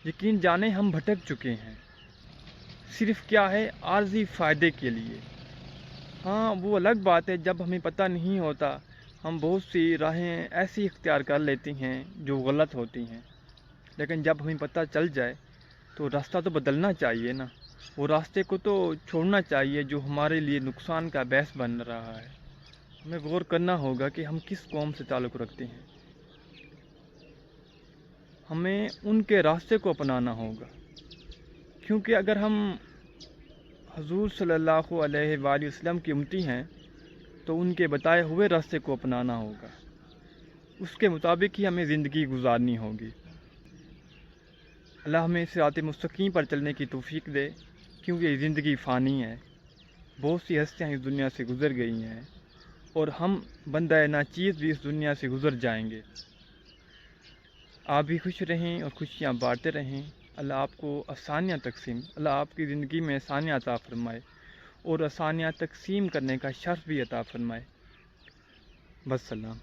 یقین جانیں ہم بھٹک چکے ہیں، صرف کیا ہے عارضی فائدے کے لیے۔ ہاں وہ الگ بات ہے جب ہمیں پتہ نہیں ہوتا ہم بہت سی راہیں ایسی اختیار کر لیتے ہیں جو غلط ہوتی ہیں، لیکن جب ہمیں پتہ چل جائے تو راستہ تو بدلنا چاہیے نا، وہ راستے کو تو چھوڑنا چاہیے جو ہمارے لیے نقصان کا باعث بن رہا ہے۔ ہمیں غور کرنا ہوگا کہ ہم کس قوم سے تعلق رکھتے ہیں، ہمیں ان کے راستے کو اپنانا ہوگا، کیونکہ اگر ہم حضور صلی اللہ علیہ وآلہ وسلم کی امتی ہیں تو ان کے بتائے ہوئے راستے کو اپنانا ہوگا، اس کے مطابق ہی ہمیں زندگی گزارنی ہوگی۔ اللہ ہمیں صراط مستقیم پر چلنے کی توفیق دے، کیونکہ یہ زندگی فانی ہے، بہت سی ہستیاں اس دنیا سے گزر گئی ہیں اور ہم بندہ ناچیز بھی اس دنیا سے گزر جائیں گے۔ آپ بھی خوش رہیں اور خوشیاں بانٹتے رہیں۔ اللہ آپ کو آسانیاں اللہ آپ کی زندگی میں آسانیاں عطا فرمائے اور آسانیاں تقسیم کرنے کا شرف بھی عطا فرمائے۔ بس سلام۔